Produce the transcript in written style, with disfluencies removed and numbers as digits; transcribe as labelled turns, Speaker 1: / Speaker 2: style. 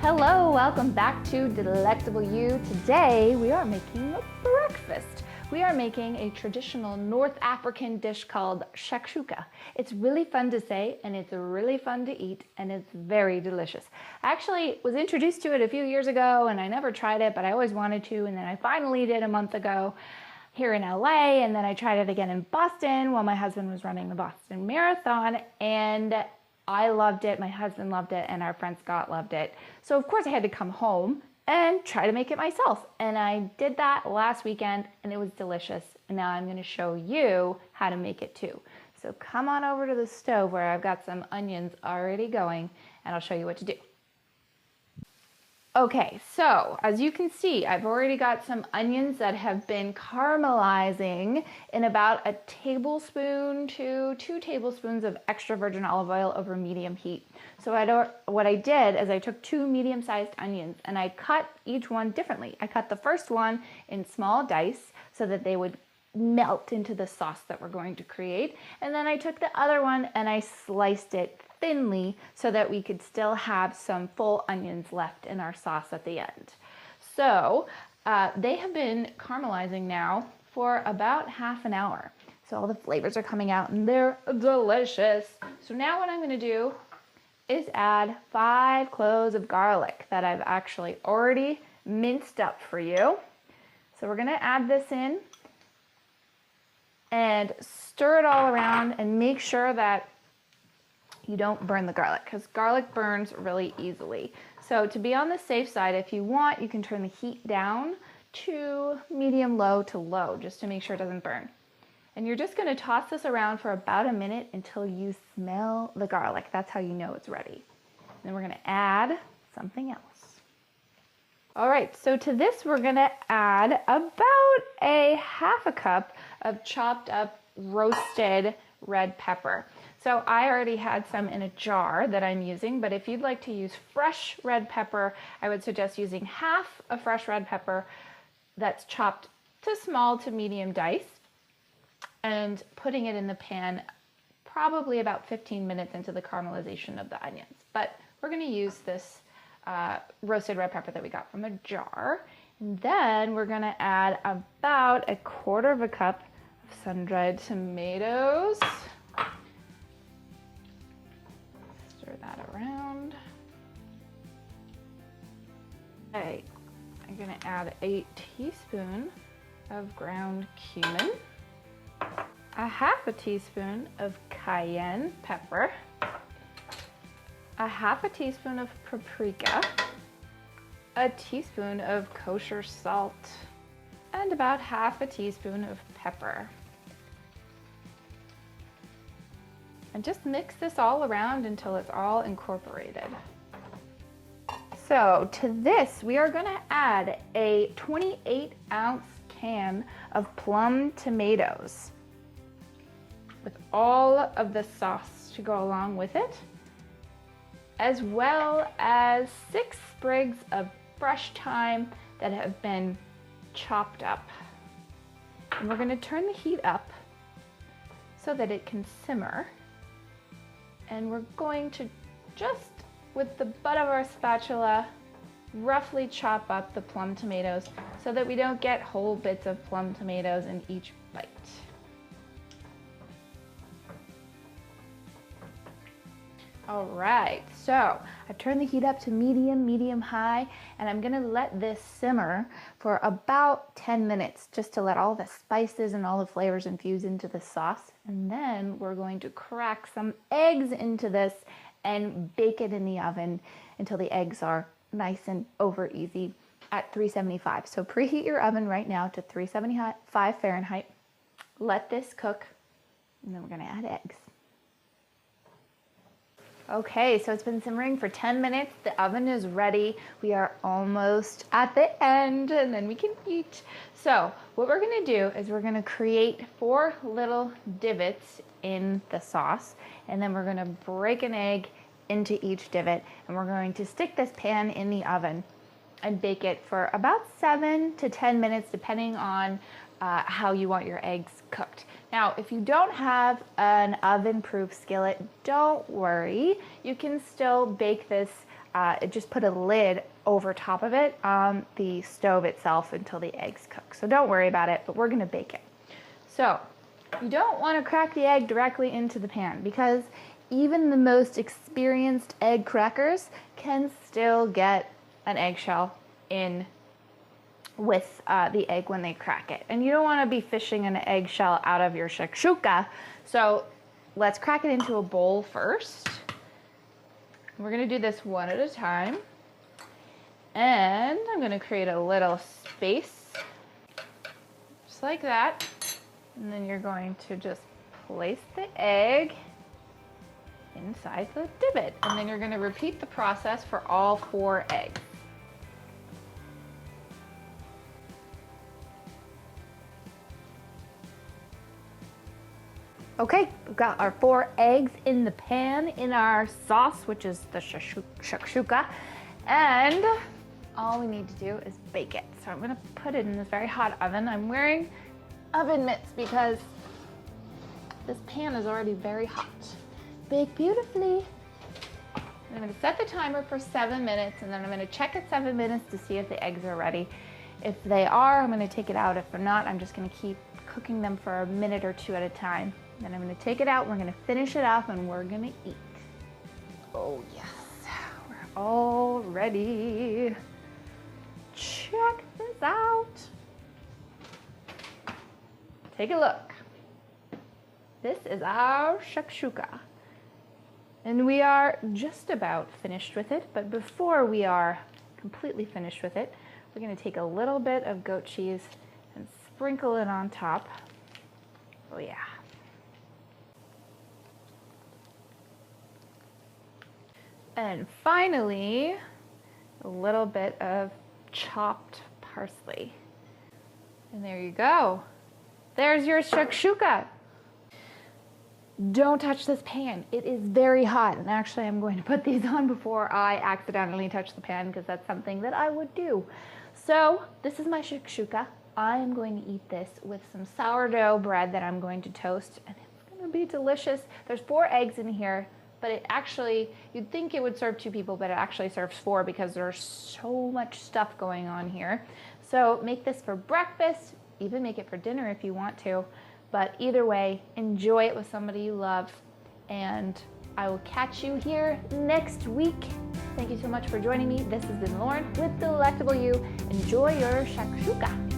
Speaker 1: Hello, welcome back to Delectable You. Today we are making a breakfast. We are making a traditional North African dish called shakshuka. It's really fun to say and it's really fun to eat and it's very delicious. I actually was introduced to it a few years ago and I never tried it, but I always wanted to, and then I finally did a month ago here in LA, and then I tried it again in Boston while my husband was running the Boston Marathon, and I loved it, my husband loved it, and our friend Scott loved it. So of course I had to come home and try to make it myself. And I did that last weekend and it was delicious. And now I'm gonna show you how to make it too. So come on over to the stove where I've got some onions already going and I'll show you what to do. Okay, so as you can see, I've already got some onions that have been caramelizing in about a tablespoon to 2 tablespoons of extra virgin olive oil over medium heat. So what I did is I took 2 medium-sized onions and I cut each one differently. I cut the first one in small dice so that they would melt into the sauce that we're going to create. And then I took the other one and I sliced it thinly so that we could still have some full onions left in our sauce at the end. So they have been caramelizing now for about half an hour. So all the flavors are coming out and they're delicious. So now what I'm gonna do is add 5 cloves of garlic that I've actually already minced up for you. So we're gonna add this in and stir it all around and make sure that you don't burn the garlic, because garlic burns really easily. So to be on the safe side, if you want, you can turn the heat down to medium low to low just to make sure it doesn't burn. And you're just gonna toss this around for about a minute until you smell the garlic. That's how you know it's ready. And then we're gonna add something else. All right, so to this we're gonna add about a half a cup of chopped up roasted red pepper. So I already had some in a jar that I'm using, but if you'd like to use fresh red pepper, I would suggest using half a fresh red pepper that's chopped to small to medium dice and putting it in the pan probably about 15 minutes into the caramelization of the onions. But we're gonna use this roasted red pepper that we got from a jar. And then we're gonna add about 1/4 cup of sun-dried tomatoes. Stir that around. Okay, I'm gonna add a teaspoon of ground cumin, a half a teaspoon of cayenne pepper, a half a teaspoon of paprika, a teaspoon of kosher salt, and about half a teaspoon of pepper. And just mix this all around until it's all incorporated. So to this, we are gonna add a 28-ounce can of plum tomatoes with all of the sauce to go along with it, as well as 6 sprigs of fresh thyme that have been chopped up. And we're gonna turn the heat up so that it can simmer. And we're going to just, with the butt of our spatula, roughly chop up the plum tomatoes so that we don't get whole bits of plum tomatoes in each bite. All right, so I've turned the heat up to medium high, and I'm gonna let this simmer for about 10 minutes just to let all the spices and all the flavors infuse into the sauce. And then we're going to crack some eggs into this and bake it in the oven until the eggs are nice and over easy at 375. So preheat your oven right now to 375 Fahrenheit. Let this cook, and then we're gonna add eggs. Okay, so it's been simmering for 10 minutes. The oven is ready. We are almost at the end and then we can eat. So what we're gonna do is we're gonna create 4 little divots in the sauce, and then we're gonna break an egg into each divot, and we're going to stick this pan in the oven and bake it for about 7 to 10 minutes depending on how you want your eggs cooked. Now, if you don't have an oven-proof skillet, don't worry. You can still bake this just put a lid over top of it on the stove itself until the eggs cook. So don't worry about it, but we're gonna bake it. So you don't wanna crack the egg directly into the pan because even the most experienced egg crackers can still get an eggshell in with the egg when they crack it. And you don't wanna be fishing an eggshell out of your shakshuka. So let's crack it into a bowl first. We're gonna do this one at a time. And I'm gonna create a little space, just like that. And then you're going to just place the egg inside the divot. And then you're gonna repeat the process for all 4 eggs. Okay, we've got our 4 eggs in the pan in our sauce, which is the shakshuka. And all we need to do is bake it. So I'm gonna put it in this very hot oven. I'm wearing oven mitts because this pan is already very hot. Bake beautifully. I'm gonna set the timer for 7 minutes and then I'm gonna check at 7 minutes to see if the eggs are ready. If they are, I'm gonna take it out. If they're not, I'm just gonna keep cooking them for a minute or 2 at a time. Then I'm gonna take it out, we're gonna finish it off, and we're gonna eat. Oh yes, we're all ready. Check this out. Take a look. This is our shakshuka. And we are just about finished with it, but before we are completely finished with it, we're gonna take a little bit of goat cheese and sprinkle it on top. Oh yeah. And finally, a little bit of chopped parsley. And there you go. There's your shakshuka. Don't touch this pan. It is very hot. And actually, I'm going to put these on before I accidentally touch the pan because that's something that I would do. So this is my shakshuka. I am going to eat this with some sourdough bread that I'm going to toast. And it's going to be delicious. There's 4 eggs in here. But it actually, you'd think it would serve 2 people, but it actually serves 4 because there's so much stuff going on here. So make this for breakfast, even make it for dinner if you want to. But either way, enjoy it with somebody you love. And I will catch you here next week. Thank you so much for joining me. This has been Lauren with Delectable You. Enjoy your shakshuka.